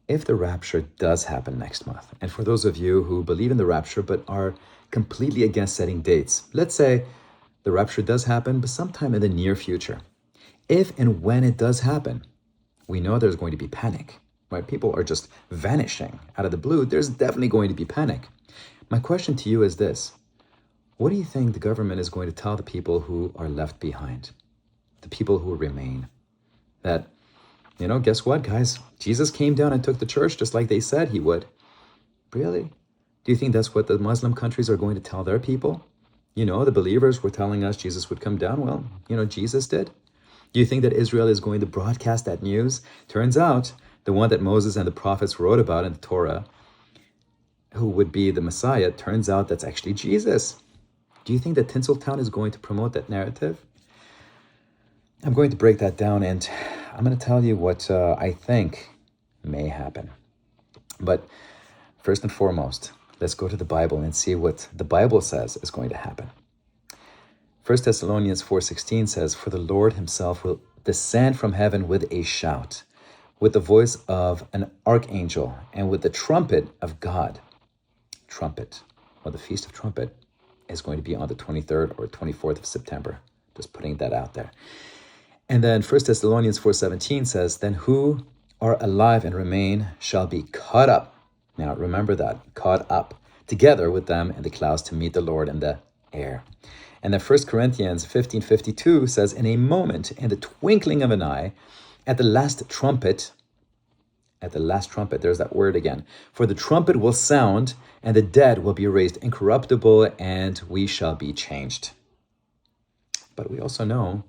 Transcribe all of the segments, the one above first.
if the rapture does happen next month, and for those of you who believe in the rapture but are completely against setting dates, let's say the rapture does happen, but sometime in the near future. If and when it does happen, we know there's going to be panic, right? People are just vanishing out of the blue. There's definitely going to be panic. My question to you is this. What do you think the government is going to tell the people who are left behind? The people who remain? That, guess what, guys? Jesus came down and took the church just like they said he would. Really? Do you think that's what the Muslim countries are going to tell their people? The believers were telling us Jesus would come down. Well, Jesus did. Do you think that Israel is going to broadcast that news? Turns out, the one that Moses and the prophets wrote about in the Torah, who would be the Messiah, turns out that's actually Jesus. Do you think that Tinseltown is going to promote that narrative? I'm going to break that down, and I'm going to tell you what I think may happen. But first and foremost, let's go to the Bible and see what the Bible says is going to happen. 1 Thessalonians 4:16 says, "For the Lord himself will descend from heaven with a shout, with the voice of an archangel, and with the trumpet of God." Trumpet, or the Feast of Trumpet, is going to be on the 23rd or 24th of September. Just putting that out there. And then 1 Thessalonians 4:17 says, "Then who are alive and remain shall be caught up." Now remember that, caught up together with them in the clouds to meet the Lord in the air. And then 1 Corinthians 15:52 says, "In a moment, in the twinkling of an eye, at the last trumpet," there's that word again, "for the trumpet will sound, and the dead will be raised incorruptible, and we shall be changed." But we also know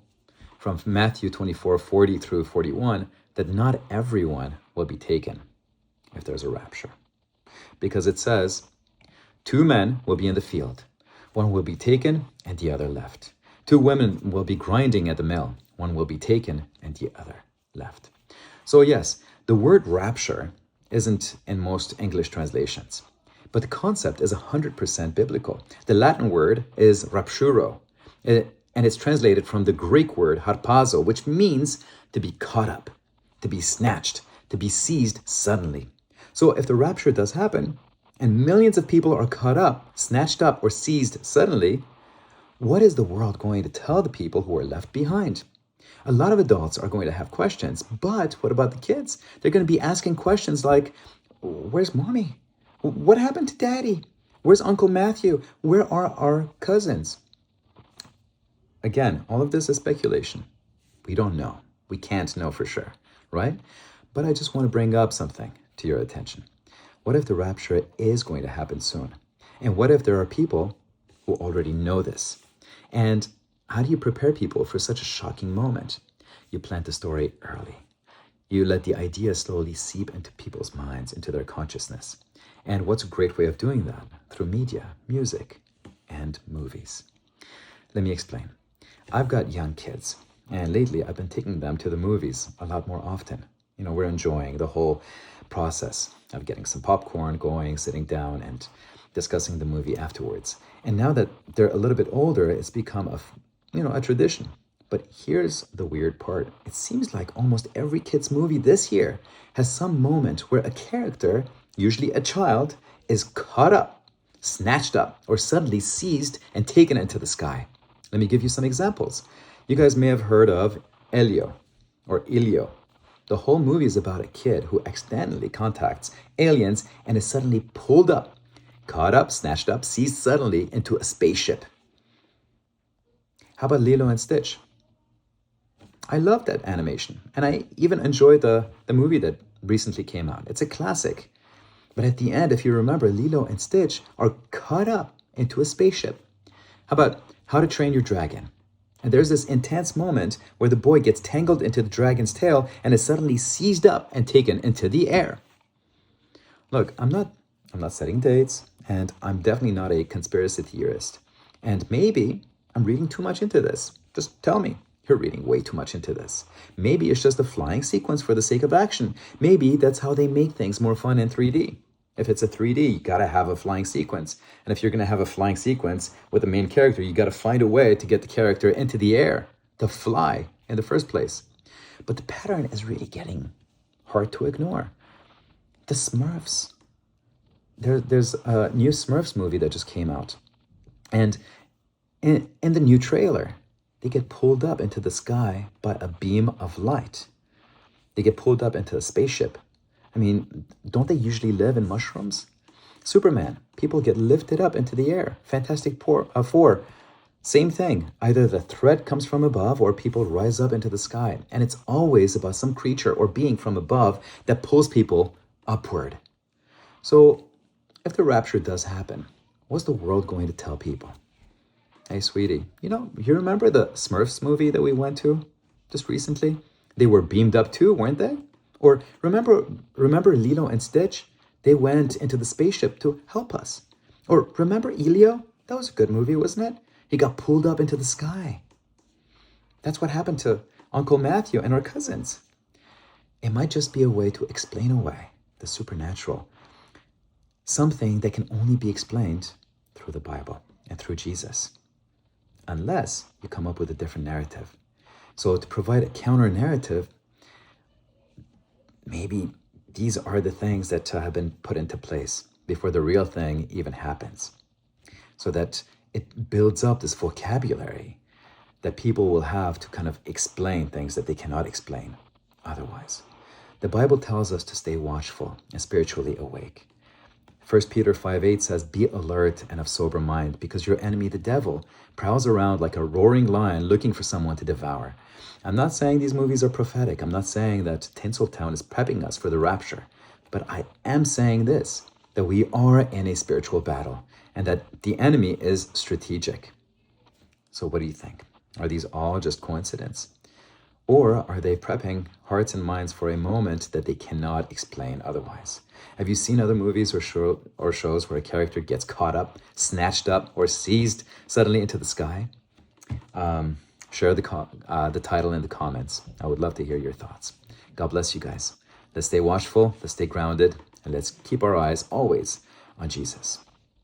from Matthew 24:40 through 41 that not everyone will be taken if there's a rapture. Because it says, 2 men will be in the field. One will be taken and the other left. 2 women will be grinding at the mill. One will be taken and the other left. So yes, the word rapture isn't in most English translations, but the concept is 100% biblical. The Latin word is rapturo, and it's translated from the Greek word harpazo, which means to be caught up, to be snatched, to be seized suddenly. So if the rapture does happen, and millions of people are caught up, snatched up, or seized suddenly, what is the world going to tell the people who are left behind? A lot of adults are going to have questions, but what about the kids? They're going to be asking questions like, where's mommy? What happened to daddy? Where's Uncle Matthew? Where are our cousins? Again, all of this is speculation. We don't know. We can't know for sure, right? But I just want to bring up something to your attention. What if the rapture is going to happen soon? And what if there are people who already know this? And how do you prepare people for such a shocking moment? You plant the story early. You let the idea slowly seep into people's minds, into their consciousness. And what's a great way of doing that? Through media, music, and movies. Let me explain. I've got young kids, and lately I've been taking them to the movies a lot more often. We're enjoying the whole process of getting some popcorn going, sitting down, and discussing the movie afterwards. And now that they're a little bit older, it's become a tradition. But here's the weird part. It seems like almost every kid's movie this year has some moment where a character, usually a child, is caught up, snatched up, or suddenly seized and taken into the sky. Let me give you some examples. You guys may have heard of Elio or Ilio. The whole movie is about a kid who accidentally contacts aliens and is suddenly pulled up, caught up, snatched up, seized suddenly into a spaceship. How about Lilo and Stitch? I love that animation, and I even enjoyed the movie that recently came out. It's a classic. But at the end, if you remember, Lilo and Stitch are caught up into a spaceship. How about How to Train Your Dragon? And there's this intense moment where the boy gets tangled into the dragon's tail and is suddenly seized up and taken into the air. Look, I'm not setting dates, and I'm definitely not a conspiracy theorist. And maybe I'm reading too much into this. Just tell me, you're reading way too much into this. Maybe it's just a flying sequence for the sake of action. Maybe that's how they make things more fun in 3D. If it's a 3D, you gotta have a flying sequence. And if you're gonna have a flying sequence with the main character, you gotta find a way to get the character into the air, to fly in the first place. But the pattern is really getting hard to ignore. The Smurfs. There's a new Smurfs movie that just came out. And in the new trailer, they get pulled up into the sky by a beam of light. They get pulled up into a spaceship. I mean, don't they usually live in mushrooms? Superman, people get lifted up into the air. Fantastic Four, same thing. Either the threat comes from above or people rise up into the sky. And it's always about some creature or being from above that pulls people upward. So if the rapture does happen, what's the world going to tell people? Hey, sweetie, you remember the Smurfs movie that we went to just recently? They were beamed up too, weren't they? Or remember Lilo and Stitch? They went into the spaceship to help us. Or remember Elio? That was a good movie, wasn't it? He got pulled up into the sky. That's what happened to Uncle Matthew and our cousins. It might just be a way to explain away the supernatural. Something that can only be explained through the Bible and through Jesus. Unless you come up with a different narrative. So to provide a counter narrative, maybe these are the things that have been put into place before the real thing even happens. So that it builds up this vocabulary that people will have to kind of explain things that they cannot explain otherwise. The Bible tells us to stay watchful and spiritually awake. 1 Peter 5:8 says, be alert and of sober mind, because your enemy, the devil, prowls around like a roaring lion looking for someone to devour. I'm not saying these movies are prophetic. I'm not saying that Tinseltown is prepping us for the rapture. But I am saying this, that we are in a spiritual battle and that the enemy is strategic. So what do you think? Are these all just coincidence? Or are they prepping hearts and minds for a moment that they cannot explain otherwise? Have you seen other movies or shows where a character gets caught up, snatched up, or seized suddenly into the sky? Share the title in the comments. I would love to hear your thoughts. God bless you guys. Let's stay watchful, let's stay grounded, and let's keep our eyes always on Jesus.